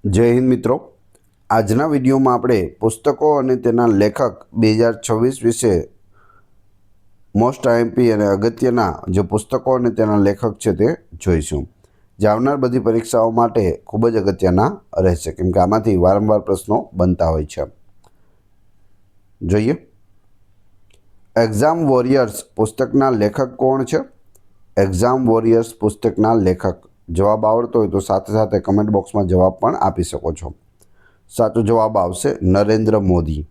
જય હિન્દ મિત્રો। આજના વિડીયોમાં આપણે પુસ્તકો અને તેના લેખક 2026 વિશે મોસ્ટ આઈએમપી અને અગત્યના જે પુસ્તકો અને તેના લેખક છે તે જોઈશું, જે આવનાર બધી પરીક્ષાઓ માટે ખૂબ જ અગત્યના રહેશે, કેમ કે આમાંથી વારંવાર પ્રશ્નો બનતા હોય છે। જોઈએ, એક્ઝામ વોરિયર્સ પુસ્તકના લેખક કોણ છે? એક્ઝામ વોરિયર્સ પુસ્તકના લેખક, જવાબ આવડતો હોય તો સાથે સાથે કમેન્ટ બોક્સમાં જવાબ પણ આપી શકો છો। સાચો જવાબ આવશે નરેન્દ્ર મોદી।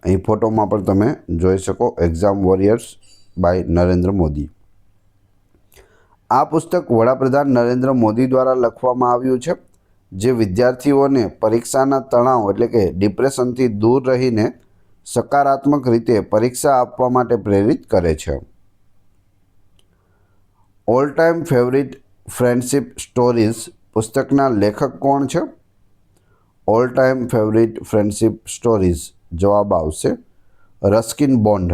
અહીં ફોટોમાં પણ તમે જોઈ શકો, exam warriors by Narendra Modi. આ પુસ્તક વડાપ્રધાન નરેન્દ્ર મોદી દ્વારા લખવામાં આવ્યું છે, જે વિદ્યાર્થીઓને પરીક્ષાના તણાવ એટલે કે ડિપ્રેશનથી દૂર રહીને સકારાત્મક રીતે પરીક્ષા આપવા માટે પ્રેરિત કરે છે। All time favourite friendship stories પુસ્તકના લેખક કોણ છે? All time favourite friendship stories, જવાબ આવશે રસ્કિન બોન્ડ।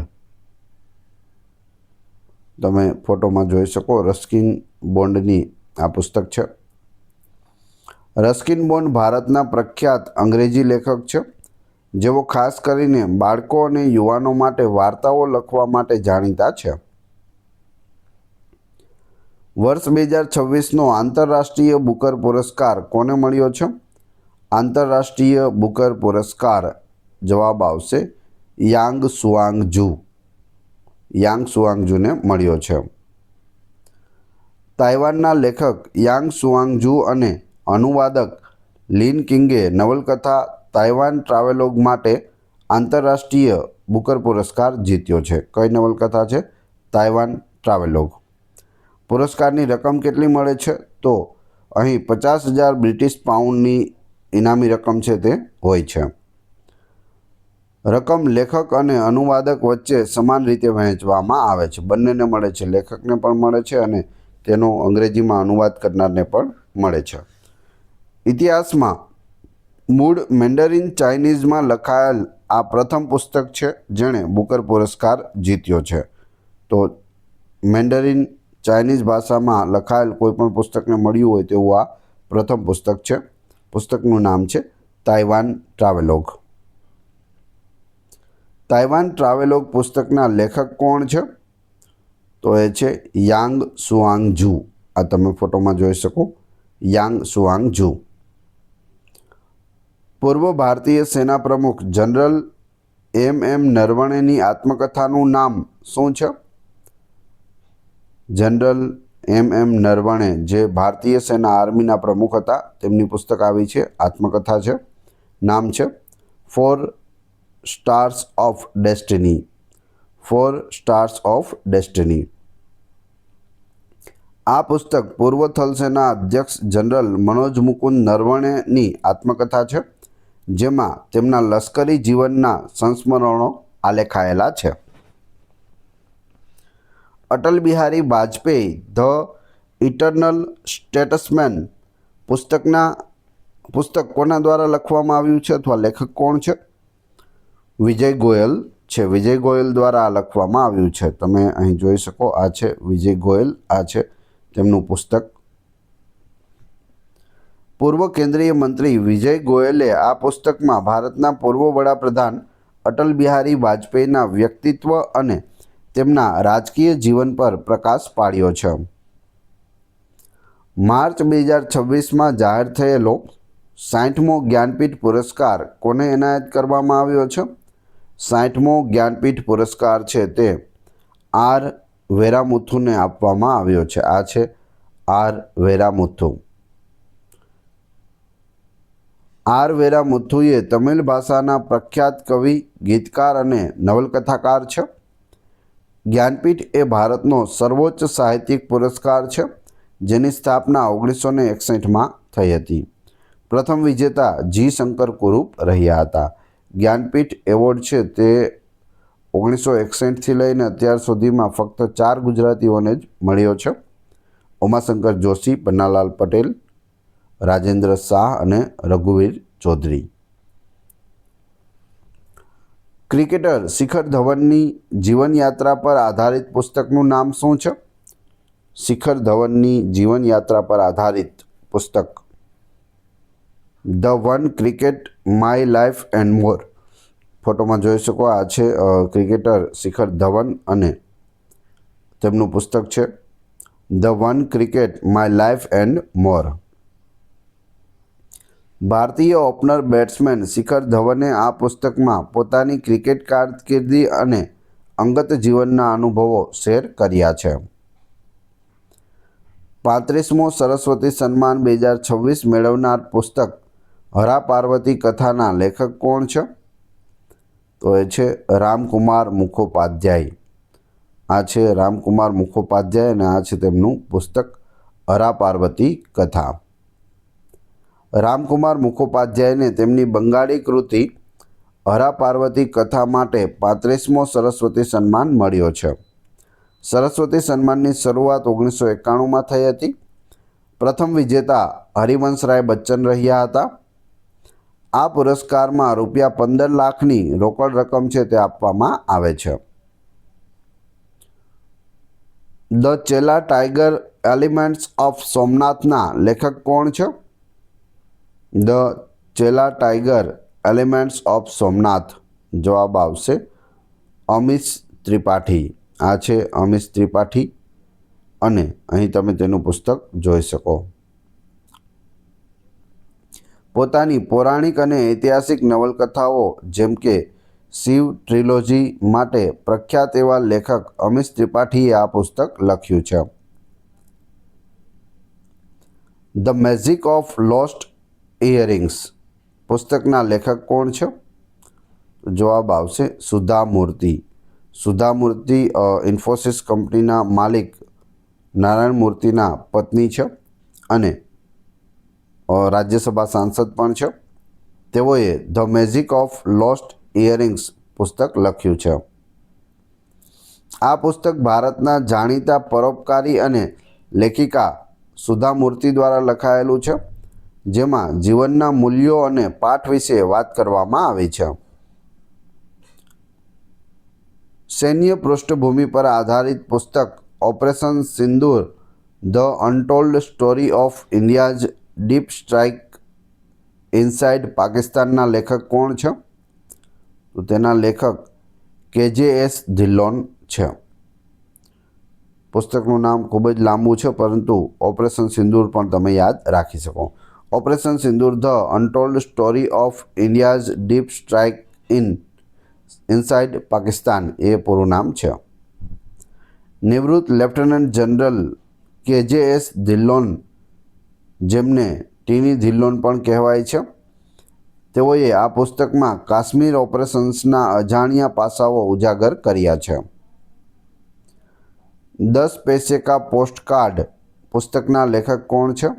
તમે ફોટોમાં જોઈ શકો, રસ્કિન બોન્ડની આ પુસ્તક છે। રસ્કિન બોન્ડ ભારતના પ્રખ્યાત અંગ્રેજી લેખક છે, જેઓ ખાસ કરીને બાળકો અને યુવાનો માટે વાર્તાઓ લખવા માટે જાણીતા છે। વર્ષ 2026નો આંતરરાષ્ટ્રીય બુકર પુરસ્કાર કોને મળ્યો છે? આંતરરાષ્ટ્રીય બુકર પુરસ્કાર, જવાબ આવશે યાંગ સુઆંગ જુ। યાંગ સુઆંગજુને મળ્યો છે। તાઇવાનના લેખક યાંગ સુઆંગજુ અને અનુવાદક લિન કિંગે નવલકથા તાઇવાન ટ્રાવેલોગ માટે આંતરરાષ્ટ્રીય બુકર પુરસ્કાર જીત્યો છે। કઈ નવલકથા છે? તાઇવાન ટ્રાવેલોગ। પુરસ્કારની રકમ કેટલી મળે છે? તો અહીં 50,000 બ્રિટિશ પાઉન્ડની ઇનામી રકમ છે તે હોય છે। રકમ લેખક અને અનુવાદક વચ્ચે સમાન રીતે વહેંચવામાં આવે છે, બંનેને મળે છે, લેખકને પણ મળે છે અને તેનો અંગ્રેજીમાં અનુવાદ કરનારને પણ મળે છે। ઇતિહાસમાં મૂળ મેન્ડરિન ચાઇનીઝમાં લખાયેલ આ પ્રથમ પુસ્તક છે જેણે બુકર પુરસ્કાર જીત્યો છે। તો મેન્ડરિન ચાઇનીઝ ભાષામાં લખાયેલ કોઈ પણ પુસ્તકને મળ્યું હોય તેવું આ પ્રથમ પુસ્તક છે। પુસ્તકનું નામ છે તાઇવાન ટ્રાવેલોગ। તાઇવાન ટ્રાવેલોગ પુસ્તકના લેખક કોણ છે? તો એ છે યાંગ સુઆંગજુ। આ તમે ફોટોમાં જોઈ શકો, યાંગ સુઆંગજુ। પૂર્વ ભારતીય સેના પ્રમુખ જનરલ એમ નરવણેની આત્મકથાનું નામ શું છે? જનરલ એમ નરવણે, જે ભારતીય સેના આર્મીના પ્રમુખ હતા, તેમની પુસ્તક આવી છે, આત્મકથા છે, નામ છે four stars of destiny. Four stars of destiny. આ પુસ્તક પૂર્વ થલ સેના અધ્યક્ષ જનરલ મનોજ મુકુંદ નરવણેની આત્મકથા છે, જેમાં તેમના લશ્કરી જીવનના સંસ્મરણો આલેખાયેલા છે। અટલ બિહારી વાજપેયી ધ ઇટર્નલ સ્ટેટ્સમેન પુસ્તક કોના દ્વારા લખવામાં આવ્યું છે અથવા લેખક કોણ છે? વિજય ગોયલ છે। વિજય ગોયલ દ્વારા આ લખવામાં આવ્યું છે। તમે અહીં જોઈ શકો, આ છે વિજય ગોયલ, આ છે તેમનું પુસ્તક। પૂર્વ કેન્દ્રીય મંત્રી વિજય ગોયલે આ પુસ્તકમાં ભારતના પૂર્વ વડાપ્રધાન અટલ બિહારી વાજપેયીના વ્યક્તિત્વ અને તેમના રાજકીય જીવન પર પ્રકાશ પાડ્યો છે। માર્ચ 2026માં જાહેર થયેલો 60મો જ્ઞાનપીઠ પુરસ્કાર કોને એનાયત કરવામાં આવ્યો છે? 60મો જ્ઞાનપીઠ પુરસ્કાર છે તે આર વેરામુથુને આપવામાં આવ્યો છે। આ છે આર વેરામુથુ। આર વેરામુથુએ તમિલ ભાષાના પ્રખ્યાત કવિ, ગીતકાર અને નવલકથાકાર છે। જ્ઞાનપીઠ એ ભારતનો સર્વોચ્ચ સાહિત્યિક પુરસ્કાર છે, જેની સ્થાપના 1961માં થઈ હતી। પ્રથમ વિજેતા જી શંકર કુરુપ રહ્યા હતા। જ્ઞાનપીઠ એવોર્ડ છે તે 1961થી લઈને અત્યાર સુધીમાં ફક્ત 4 ગુજરાતીઓને જ મળ્યો છે: ઉમાશંકર જોશી, પન્નાલાલ પટેલ, રાજેન્દ્ર શાહ અને રઘુવીર ચૌધરી। ક્રિકેટર શિખર ધવનની જીવનયાત્રા પર આધારિત પુસ્તકનું નામ શું છે? શિખર ધવનની જીવનયાત્રા પર આધારિત પુસ્તક, the one cricket my life and મોર. ફોટોમાં જોઈ શકો આ છે ક્રિકેટર શિખર ધવન અને તેમનું પુસ્તક છે the one cricket my life and મોર. ભારતીય ઓપનર બેટ્સમેન શિખર ધવને આ પુસ્તકમાં પોતાની ક્રિકેટ કારકિર્દી અને અંગત જીવનના અનુભવો શેર કર્યા છે. 35મો સરસ્વતી સન્માન 2026 મેળવનાર પુસ્તક હરા પાર્વતી કથાના લેખક કોણ છે? તો એ છે રામકુમાર મુખોપાધ્યાય. આ છે રામકુમાર મુખોપાધ્યાય અને આ છે તેમનું પુસ્તક હરા પાર્વતી કથા. રામકુમાર મુખોપાધ્યાયને તેમની બંગાળી કૃતિ હરા પાર્વતી કથા માટે 35મો સરસ્વતી સન્માન મળ્યો છે. સરસ્વતી સન્માનની શરૂઆત 1991માં થઈ હતી. પ્રથમ વિજેતા હરિવંશરાય બચ્ચન રહ્યા હતા. આ પુરસ્કારમાં ₹15 લાખની રોકડ રકમ છે તે આપવામાં આવે છે. The Chola tiger elements of સોમનાથના લેખક કોણ છે? The Chola tiger elements of Somnath. જવાબ આવશે અમીશ ત્રિપાઠી. આ છે અમીશ ત્રિપાઠી અને અહીં તમે તેનું પુસ્તક જોઈ શકો. પોતાની પૌરાણિક અને ઐતિહાસિક નવલકથાઓ જેમ કે શિવ ટ્રિલોજી માટે પ્રખ્યાત એવા લેખક અમીશ ત્રિપાઠીએ આ પુસ્તક લખ્યું છે. The magic of lost earrings પુસ્તકના લેખક કોણ છે? જવાબ આવશે સુધા મૂર્તિ. સુધા મૂર્તિ ઇન્ફોસિસ કંપનીના માલિક નારાયણ મૂર્તિના પત્ની છે અને રાજ્યસભા સાંસદ પણ છે. તેઓએ the magic of lost earrings પુસ્તક લખ્યું છે. આ પુસ્તક ભારતના જાણીતા પરોપકારી અને લેખિકા સુધા મૂર્તિ દ્વારા લખાયેલું છે, જેમાં જીવનના મૂલ્યો અને પાઠ વિશે વાત કરવામાં આવી છે. સૈન્ય પૃષ્ઠભૂમિ પર આધારિત પુસ્તક operation Sindoor the untold story of India's deep strike inside પાકિસ્તાનના લેખક કોણ છે? તો તેના લેખક KJS ધિલ્લોન છે. પુસ્તકનું નામ ખૂબ જ લાંબુ છે, પરંતુ ઓપરેશન સિંદૂર પણ તમે યાદ રાખી શકો. Operation Sindoor the untold story of India's deep strike inside Pakistan એ પૂરું નામ છે. નિવૃત્ત લેફ્ટનન્ટ જનરલ KJS ધિલ્લોન, જેમને ટીની ધિલ્લોન પણ કહેવાય છે, તેઓએ આ પુસ્તકમાં કાશ્મીર ઓપરેશન્સના અજાણ્યા પાસાઓ ઉજાગર કર્યા છે. 10 પૈસે કા પોસ્ટકાર્ડ પુસ્તકના લેખક કોણ છે?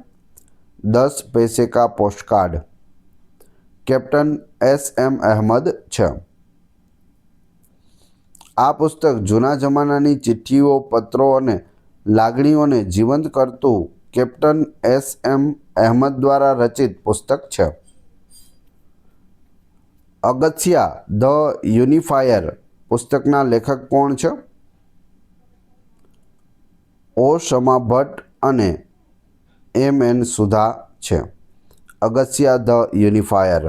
10 પૈસે કા પોસ્ટકાર્ડ કેપ્ટન SM અહેમદ છે. આ પુસ્તક જૂના જમાનાની ચિઠ્ઠીઓ, પત્રો અને લાગણીઓને જીવંત કરતું કેપ્ટન SM અહેમદ દ્વારા રચિત પુસ્તક છે. અગત્યા ધ યુનિફાયર પુસ્તકના લેખક કોણ છે? ઓ શમા ભટ્ટ અને MN સુધા છે. Agastya the unifier.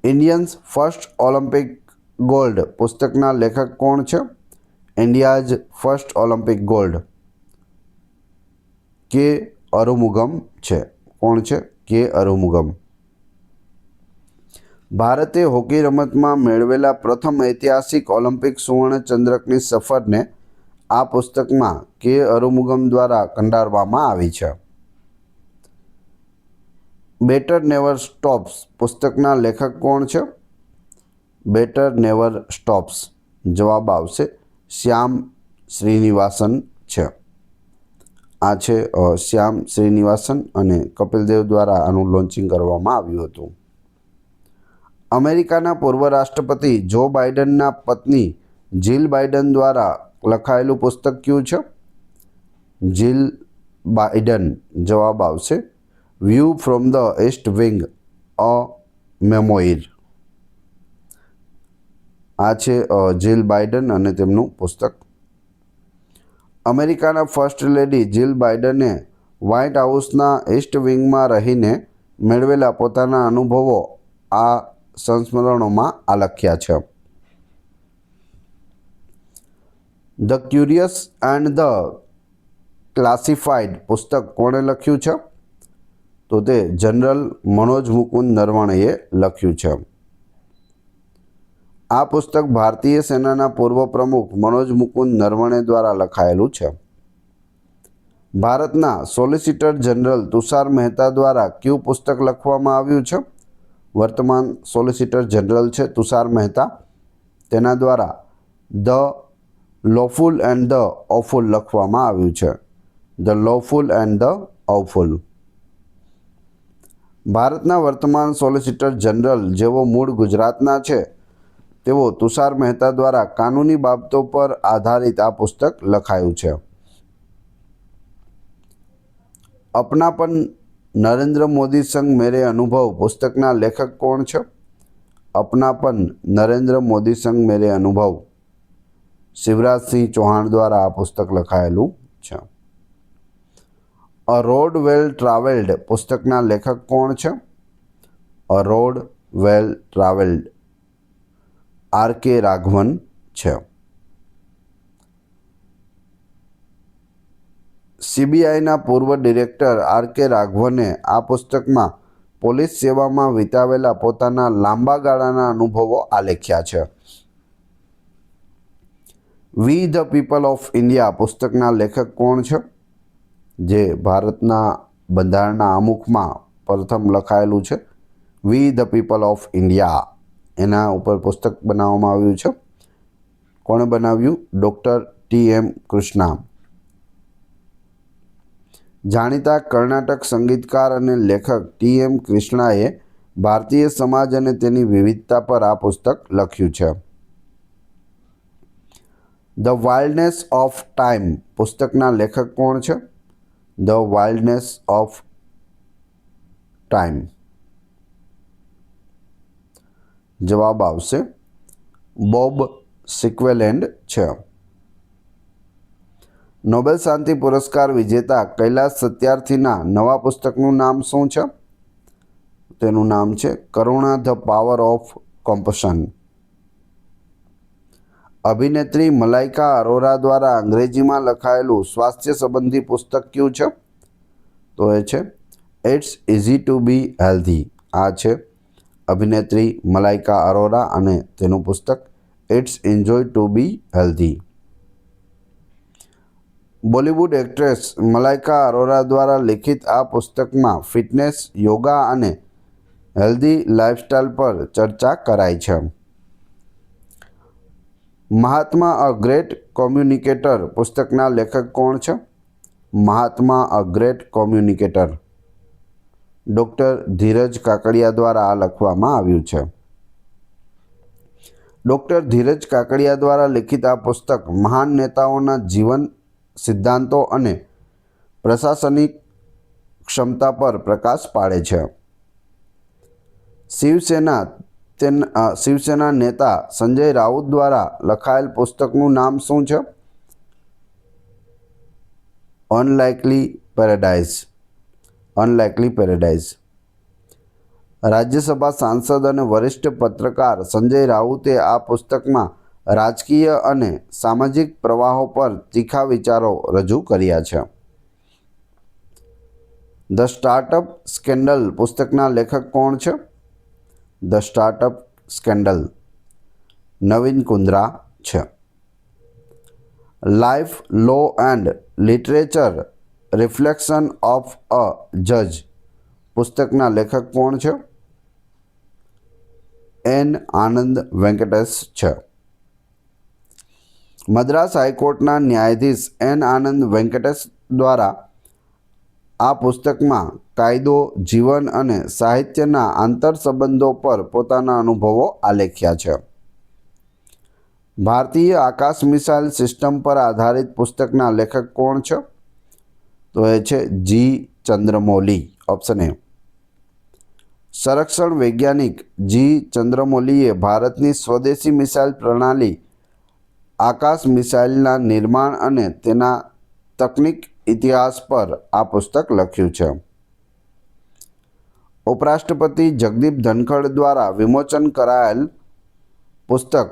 Indians first Olympic gold પુસ્તકના લેખક કોણ છે? India's first Olympic gold K. Arumugam છે. કોણ છે? K. અરુમુગમ. ભારતે હોકી રમતમાં મેળવેલા પ્રથમ ઐતિહાસિક ઓલિમ્પિક સુવર્ણ ચંદ્રકની સફરને આ પુસ્તકમાં K. અરુમુગમ દ્વારા કંડારવામાં આવી છે. બેટર નેવર સ્ટોપ્સ પુસ્તકના લેખક કોણ છે? Better never stops. જવાબ આવશે શ્યામ શ્રીનિવાસન છે. આ છે શ્યામ શ્રીનિવાસન અને કપિલ દેવ દ્વારા આનું લોન્ચિંગ કરવામાં આવ્યું હતું. અમેરિકાના પૂર્વ રાષ્ટ્રપતિ જો બાઇડનના પત્ની જીલ બાઇડન દ્વારા લખાયેલું પુસ્તક કયું છે? Jill Biden. જવાબ આવશે view from the east wing a memoir. આ છે જીલ બાઇડન અને તેમનું પુસ્તક. અમેરિકાના ફર્સ્ટ લેડી જીલ બાઇડને વ્હાઇટ હાઉસના ઈસ્ટ વિંગમાં રહીને મેળવેલા પોતાના અનુભવો આ સંસ્મરણોમાં આલખ્યા છે. The curious and the classified પુસ્તક કોણે લખ્યું છે? તો તે જનરલ મનોજ મુકુંદ નરવણેએ લખ્યું છે. આ પુસ્તક ભારતીય સેનાના પૂર્વ પ્રમુખ મનોજ મુકુંદ નરવણે દ્વારા લખાયેલું છે. ભારતના સોલિસિટર જનરલ તુષાર મહેતા દ્વારા કયું પુસ્તક લખવામાં આવ્યું છે? વર્તમાન સોલિસિટર જનરલ છે તુષાર મહેતા, તેના દ્વારા the lawful and the awful લખવામાં આવ્યું છે. The lawful and the awful. ભારતના વર્તમાન સોલિસિટર જનરલ જેઓ મૂળ ગુજરાતના છે તેઓ તુષાર મહેતા દ્વારા કાનૂની બાબતો પર આધારિત આ પુસ્તક લખાયું છે. અપનાપન નરેન્દ્ર મોદી સંગ મેરે અનુભવ પુસ્તકના લેખક કોણ છે? અપનાપન નરેન્દ્ર મોદી સંગ મેરે અનુભવ શિવરાજસિંહ ચૌહાણ દ્વારા આ પુસ્તક લખાયેલું છે. અ રોડ વેલ ટ્રાવેલ્ડ પુસ્તકના લેખક કોણ છે? અ રોડ વેલ ટ્રાવેલ્ડ આર.કે. રાઘવન છે. સીબીઆઈના પૂર્વ ડિરેક્ટર આર.કે. રાઘવને આ પુસ્તકમાં પોલીસ સેવામાં વિતાવેલા પોતાના લાંબા ગાળાના અનુભવો આલેખ્યા છે. વી ધ પીપલ ઓફ ઇન્ડિયા પુસ્તકના લેખક કોણ છે? જે ભારતના બંધારણના આમુખમાં પ્રથમ લખાયેલું છે. વી ધ પીપલ ઓફ ઇન્ડિયા એના ઉપર પુસ્તક બનાવવામાં આવ્યું છે. કોણે બનાવ્યું? ડૉક્ટર ટી.એમ. કૃષ્ણા. જાણીતા કર્ણાટક સંગીતકાર અને લેખક ટી.એમ. કૃષ્ણાએ ભારતીય સમાજ અને તેની વિવિધતા પર આ પુસ્તક લખ્યું છે. ધ વાઇલ્ડનેસ ઓફ ટાઈમ પુસ્તકના લેખક કોણ છે? The wildness of time. જવાબ આવશે બોબ સિક્વેલેન્ડ છે. નોબેલ શાંતિ પુરસ્કાર વિજેતા કૈલાસ સત્યાર્થીના નવા પુસ્તકનું નામ શું છે? તેનું નામ છે કરુણા ધ પાવર ઓફ કોમ્પેશન. અભિનેત્રી મલાઇકા અરોરા દ્વારા અંગ્રેજીમાં લખાયેલું સ્વાસ્થ્ય સંબંધી પુસ્તક કયું છે? તો એ છે it's easy to be healthy. આ છે અભિનેત્રી મલાઇકા અરોરા અને તેનું પુસ્તક it's enjoy to be healthy. Bollywood actress Malaika Arora દ્વારા લિખિત આ પુસ્તકમાં ફિટનેસ, યોગા અને હેલ્ધી લાઇફસ્ટાઇલ પર ચર્ચા કરાઈ છે. મહાત્મા અ ગ્રેટ કોમ્યુનિકેટર પુસ્તકના લેખક કોણ છે? મહાત્મા અ ગ્રેટ કોમ્યુનિકેટર ડૉક્ટર ધીરજ કાકડિયા દ્વારા આ લખવામાં આવ્યું છે. ડૉક્ટર ધીરજ કાકડિયા દ્વારા લિખિત આ પુસ્તક મહાન નેતાઓના જીવન, સિદ્ધાંતો અને પ્રશાસનિક ક્ષમતા પર પ્રકાશ પાડે છે. શિવસેના નેતા સંજય રાઉત દ્વારા લખાયેલ પુસ્તકનું નામ શું છે? અનલાઇકલી પેરેડાઇઝ. અનલાઇકલી પેરેડાઇઝ. રાજ્યસભા સાંસદ અને વરિષ્ઠ પત્રકાર સંજય રાઉતે આ પુસ્તકમાં રાજકીય અને સામાજિક પ્રવાહો પર તીખા વિચારો રજૂ કર્યા છે. ધ સ્ટાર્ટઅપ સ્કેન્ડલ પુસ્તકના લેખક કોણ છે? The startup scandal Naveen Kundra છે. Life, law and literature reflection of a જજ પુસ્તકના લેખક કોણ છે? એન. આનંદ વેંકટેશ છે. મદ્રાસ હાઈકોર્ટના ન્યાયાધીશ એન. આનંદ વેંકટેશ દ્વારા આ પુસ્તકમાં કાયદો, જીવન અને સાહિત્યના આંતરસંબંધો પર પોતાના અનુભવો આલેખ્યા છે. ભારતીય આકાશ મિસાઇલ સિસ્ટમ પર આધારિત પુસ્તકના લેખક કોણ છે? તો એ છે જી. ચંદ્રમૌલી. Option A. સંરક્ષણ વૈજ્ઞાનિક જી. ચંદ્રમૌલીએ ભારતની સ્વદેશી મિસાઇલ પ્રણાલી આકાશ મિસાઇલના નિર્માણ અને તેના તકનીક ઇતિહાસ પર આ પુસ્તક લખ્યું છે. ઉપરાષ્ટ્રપતિ જગદીપ ધનખડ દ્વારા વિમોચન કરાયેલ પુસ્તક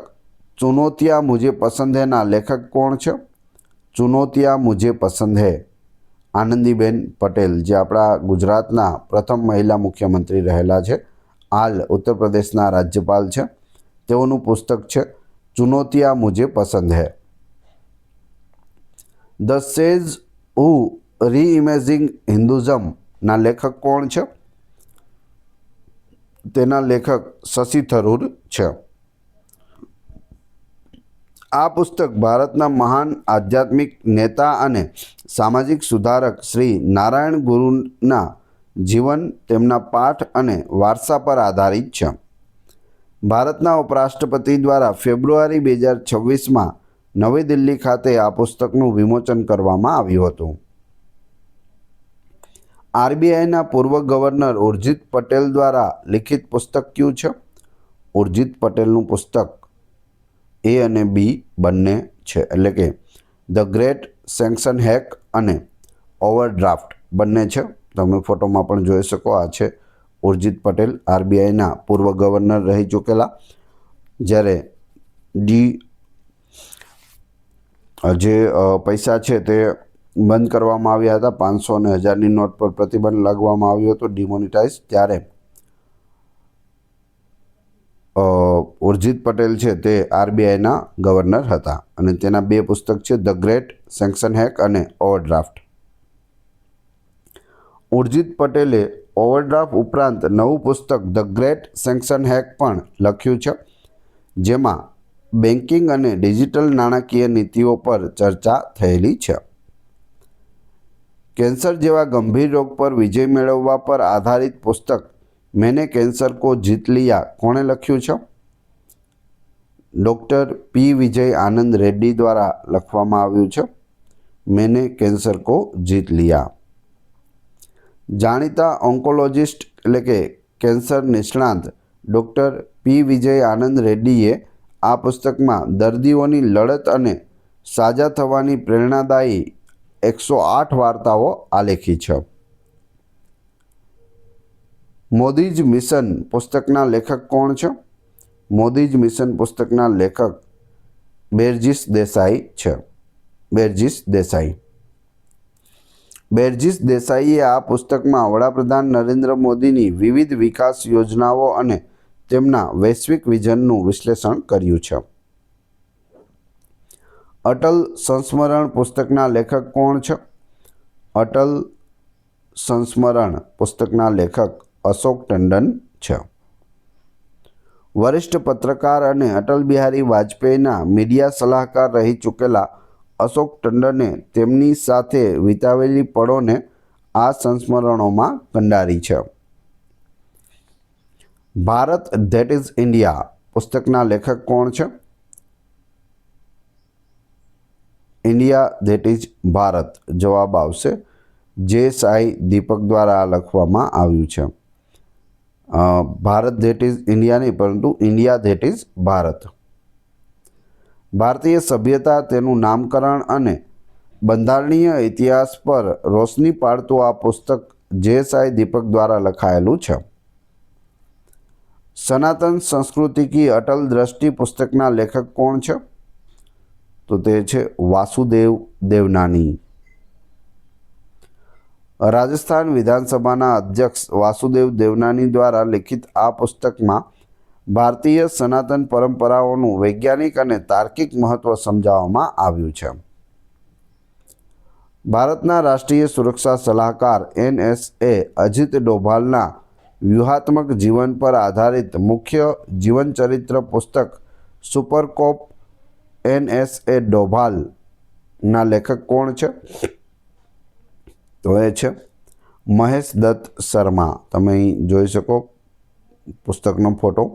ચુનૌતિयाँ मुझे पसंद है ના લેખક કોણ છે? ચુનૌતિयाँ मुझे पसंद है આનંદીબેન પટેલ, જે આપણા ગુજરાતના પ્રથમ મહિલા મુખ્યમંત્રી રહેલા છે, હાલ ઉત્તર પ્રદેશના રાજ્યપાલ છે. તેઓનું પુસ્તક છે ચુનૌતિयाँ मुझे पसंद है. ધ સેજ હુ રીઇમેજિંગ હિન્દુઝમ ના લેખક કોણ છે? તેના લેખક શશી થરૂર છે. આ પુસ્તક ભારતના મહાન આધ્યાત્મિક નેતા અને સામાજિક સુધારક શ્રી નારાયણ ગુરુના જીવન, તેમના પાઠ અને વારસા પર આધારિત છે. ભારતના ઉપરાષ્ટ્રપતિ દ્વારા ફેબ્રુઆરી 2026માં નવી દિલ્હી ખાતે આ પુસ્તકનું વિમોચન કરવામાં આવ્યું હતું. આરબીઆઈના પૂર્વ ગવર્નર ઉર્જિત પટેલ દ્વારા લિખિત પુસ્તક કયું છે? ઉર્જિત પટેલનું પુસ્તક એ અને બી બંને છે, એટલે કે ધ ગ્રેટ સેન્ક્શન હેક અને ઓવરડ્રાફ્ટ બંને છે. તમે ફોટોમાં પણ જોઈ શકો. આ છે ઉર્જિત પટેલ, આરબીઆઈના પૂર્વ ગવર્નર રહી ચૂકેલા. જ્યારે જે પૈસા છે તે બંધ કરવામાં આવ્યા હતા, 500 અને 1000ની નોટ પર પ્રતિબંધ લાગવામાં આવ્યો હતો, ડિમોનિટાઇઝ, ત્યારે ઉર્જિત પટેલ છે તે આરબીઆઈના ગવર્નર હતા અને તેના બે પુસ્તક છે ધ ગ્રેટ સેન્ક્શન હેક અને ઓવરડ્રાફ્ટ. ઉર્જિત પટેલે ઓવરડ્રાફ્ટ ઉપરાંત નવું પુસ્તક ધ ગ્રેટ સેન્ક્શન હેક પણ લખ્યું છે, જેમાં બેન્કિંગ અને ડિજિટલ નાણાકીય નીતિઓ પર ચર્ચા થયેલી છે. કેન્સર જેવા ગંભીર રોગ પર વિજય મેળવવા પર આધારિત પુસ્તક મેને કેન્સર કો જીત લિયા કોણે લખ્યું છે? ડૉક્ટર પી વિજય આનંદ રેડ્ડી દ્વારા લખવામાં આવ્યું છે મેને કેન્સર કો જીત લિયા. જાણીતા ઓન્કોલોજિસ્ટ એટલે કે કેન્સર નિષ્ણાંત ડૉક્ટર પી વિજય આનંદ રેડ્ડીએ આ પુસ્તકમાં દર્દીઓની લડત અને સાજા થવાની પ્રેરણાદાયી 108 વાર્તાઓ આલેખી છે. મોદીજ મિશન પુસ્તકના લેખક કોણ છે? મોદીજ મિશન પુસ્તકના લેખક બેરજીસ દેસાઈ છે. બેરજીસ દેસાઈએ આ પુસ્તકમાં વડાપ્રધાન નરેન્દ્ર મોદીની વિવિધ વિકાસ યોજનાઓ અને તેમના વૈશ્વિક વિઝનનું વિશ્લેષણ કર્યું છે. અટલ સંસ્મરણ પુસ્તકના લેખક કોણ છે? અટલ સંસ્મરણ પુસ્તકના લેખક અશોક ટંડન છે. વરિષ્ઠ પત્રકાર અને અટલ બિહારી વાજપેયીના મીડિયા સલાહકાર રહી ચૂકેલા અશોક ટંડને તેમની સાથે વિતાવેલી પળોને આ સંસ્મરણોમાં કંડારી છે. ભારત ધેટ ઇઝ ઇન્ડિયા પુસ્તકના લેખક કોણ છે? ઇન્ડિયા ધેટ ઇઝ ભારત જવાબ આવશે. જે સાઈ દીપક દ્વારા લખવામાં આવ્યું છે. ભારત ધેટ ઇઝ ઇન્ડિયા નહીં, પરંતુ ઇન્ડિયા ધેટ ઇઝ ભારત. ભારતીય સભ્યતા, તેનું નામકરણ અને બંધારણીય ઇતિહાસ પર રોશની પાડતું આ પુસ્તક જે સાઈ દીપક દ્વારા લખાયેલું છે. સનાતન સંસ્કૃતિ કી અટલ દ્રષ્ટિ પુસ્તકના લેખક કોણ છે? તો તે છે વાસુદેવ દેવનાની. રાજસ્થાન વિધાનસભાના અધ્યક્ષ વાસુદેવ દેવનાની દ્વારા લિખિત આ પુસ્તકમાં ભારતીય સનાતન પરંપરાઓનું વૈજ્ઞાનિક અને તાર્કિક મહત્વ સમજાવવામાં આવ્યું છે. ભારતના રાષ્ટ્રીય સુરક્ષા સલાહકાર NSA અજીત ડોભાલના વ્યૂહાત્મક જીવન પર આધારિત મુખ્ય જીવનચરિત્ર પુસ્તક સુપરકોપ NSA ડોભાલના લેખક કોણ છે? તો એ છે મહેશ દત્ત શર્મા. તમે અહીં જોઈ શકો પુસ્તકનો ફોટો.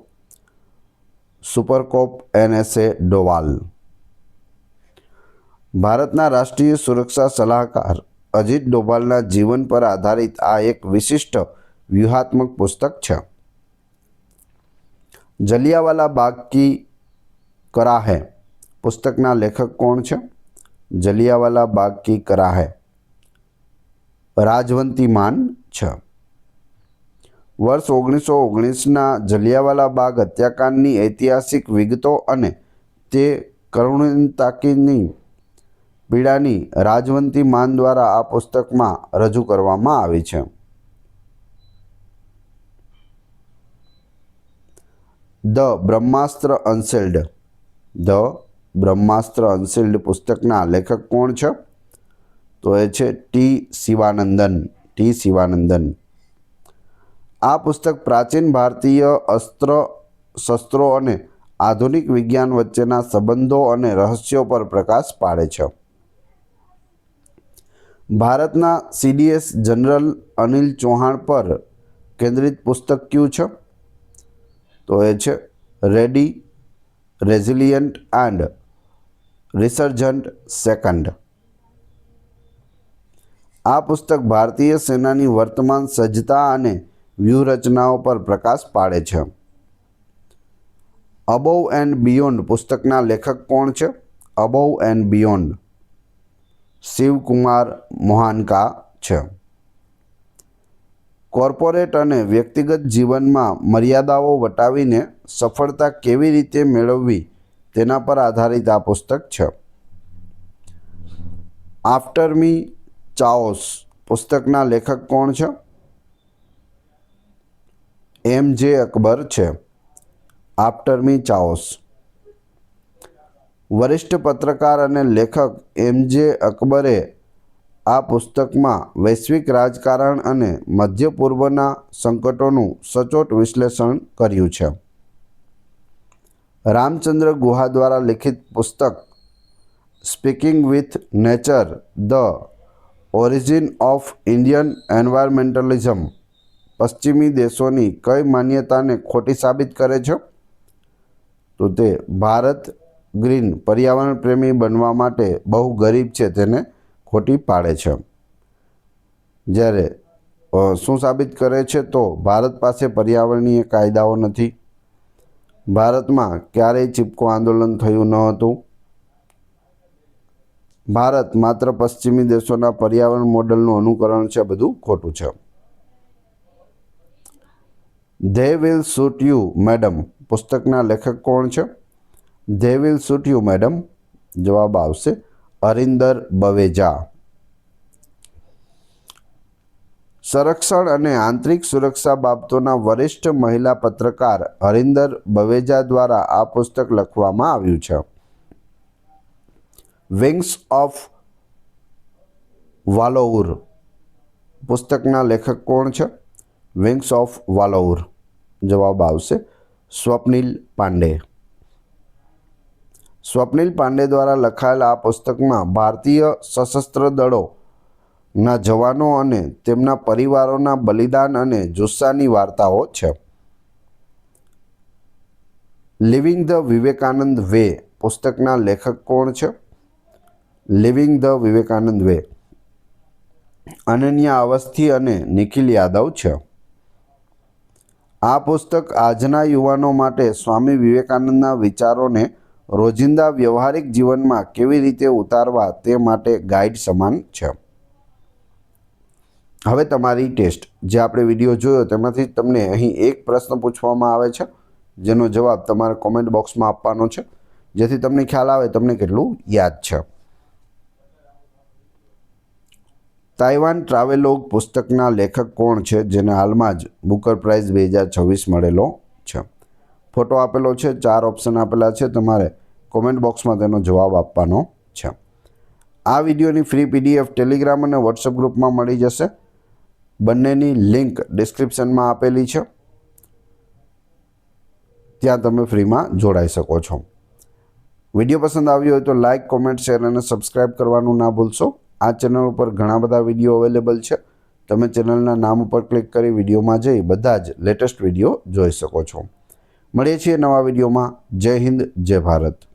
સુપરકોપ NSA ડોભાલ. ભારતના રાષ્ટ્રીય સુરક્ષા સલાહકાર અજીત ડોભાલના જીવન પર આધારિત આ એક વિશિષ્ટ વ્યૂહાત્મક પુસ્તક છે. જલિયાવાલા બાગ કી કરાહે પુસ્તકના લેખક કોણ છે? જલિયાવાલા બાગ કી કરાહે રાજવંતીમાન છે. વર્ષ 1919ના જલિયાવાલા બાગ હત્યાકાંડની ઐતિહાસિક વિગતો અને તે કરુણાંતિકની પીડાની રાજવંતીમાન દ્વારા આ પુસ્તકમાં રજૂ કરવામાં આવી છે. The Brahmastra અનસીલ્ડ. ધ બ્રહ્માસ્ત્ર અનસીલ્ડ પુસ્તકના લેખક કોણ છે? તો એ છે ટી શિવાનંદન. ટી શિવાનંદન. આ પુસ્તક પ્રાચીન ભારતીય અસ્ત્ર શસ્ત્રો અને આધુનિક વિજ્ઞાન વચ્ચેના સંબંધો અને રહસ્યો પર પ્રકાશ પાડે છે. ભારતના સીડીએસ જનરલ અનિલ ચૌહાણ પર કેન્દ્રિત પુસ્તક કયું છે? તો એ છે ready, resilient and resurgent second. આ પુસ્તક ભારતીય સેનાની વર્તમાન સજ્જતા અને વ્યૂહરચનાઓ પર પ્રકાશ પાડે છે. અબોવ એન્ડ બિયોન્ડ પુસ્તકના લેખક કોણ છે? અબોવ એન્ડ બિયોન્ડ શિવકુમાર મોહાનકા છે. કોર્પોરેટ અને વ્યક્તિગત જીવનમાં મર્યાદાઓ વટાવીને સફળતા કેવી રીતે મેળવવી તેના પર આધારિત આ પુસ્તક છે. આફ્ટર મી ચાઓસ પુસ્તકના લેખક કોણ છે? એમ.જે. અકબર છે. After me chaos. વરિષ્ઠ પત્રકાર અને લેખક એમ.જે. અકબરે આ પુસ્તકમાં વૈશ્વિક રાજકારણ અને મધ્ય પૂર્વના સંકટોનું સચોટ વિશ્લેષણ કર્યું છે. રામચંદ્ર ગુહા દ્વારા લિખિત પુસ્તક speaking with nature the origin of Indian environmentalism પશ્ચિમી દેશોની કઈ માન્યતાને ખોટી સાબિત કરે છે? તો તે ભારત ગ્રીન પર્યાવરણ પ્રેમી બનવા માટે બહુ ગરીબ છે તેને ખોટી પાડે છે. જ્યારે શું સાબિત કરે છે? તો ભારત પાસે પર્યાવરણીય કાયદાઓ નથી. ભારતમાં ક્યારેય ચીપકો આંદોલન થયું ન હતું. ભારત માત્ર પશ્ચિમી દેશોના પર્યાવરણ મોડલનું અનુકરણ છે. બધું ખોટું છે. They will shoot you madam પુસ્તકના લેખક કોણ છે? They will shoot you madam જવાબ આવશે હરિન્દર બવેજા. સંરક્ષણ અને આંતરિક સુરક્ષા બાબતોના વરિષ્ઠ મહિલા પત્રકાર હરિન્દર બવેજા દ્વારા આ પુસ્તક લખવામાં આવ્યું છે. વિંગ્સ ઓફ વાલોઉર પુસ્તકના લેખક કોણ છે? વિંગ્સ ઓફ વાલોઉર જવાબ આવશે સ્વપ્નિલ પાંડે. સ્વપ્નિલ પાંડે દ્વારા લખાયેલા આ પુસ્તકમાં ભારતીય સશસ્ત્ર દળોના જવાનો અને તેમના પરિવારોના બલિદાન અને જુસ્સાની વાર્તાઓ છે. લિવિંગ ધ વિવેકાનંદ વે પુસ્તકના લેખક કોણ છે? Living the Vivekananda way Ananya Awasthi અને નિખિલ યાદવ છે. આ પુસ્તક આજના યુવાનો માટે સ્વામી વિવેકાનંદના વિચારોને રોજિંદા વ્યવહારિક જીવનમાં કેવી રીતે ઉતારવા તે માટે ગાઈડ સમાન છે. હવે તમારી ટેસ્ટ જે આપણે વિડીયો જોયો તેમાંથી તમને અહીં એક પ્રશ્ન પૂછવામાં આવે છે જેનો જવાબ તમારે કોમેન્ટ બોક્સમાં આપવાનો છે જેથી તમને ખ્યાલ આવે તમને કેટલું યાદ છે. તાઇવાન ટ્રાવેલોગ પુસ્તકના લેખક કોણ છે જેને હાલમાં જ બુકર પ્રાઇઝ 2026 મળેલો છે? ફોટો આપેલો છે, 4 ઓપ્શન આપેલા છે, તમારે કોમેન્ટ બોક્સમાં તેનો જવાબ આપવાનો છે. આ વિડીયોની ફ્રી PDF ટેલિગ્રામ અને વોટ્સએપ ગ્રુપમાં મળી જશે. બંનેની લિંક ડિસ્ક્રિપ્શનમાં આપેલી છે, ત્યાં તમે ફ્રીમાં જોડાઈ શકો છો. વિડીયો પસંદ આવ્યો હોય તો લાઇક, કોમેન્ટ, શેર અને સબસ્ક્રાઈબ કરવાનું ના ભૂલશો. આ ચેનલ ઉપર ઘણા બધા વિડીયો અવેલેબલ છે. તમે ચેનલના નામ ઉપર ક્લિક કરી વિડીયોમાં જઈ બધા જ લેટેસ્ટ વિડીયો જોઈ શકો છો. મળીએ છીએ નવા વિડીયોમાં. જય હિન્દ, જય ભારત.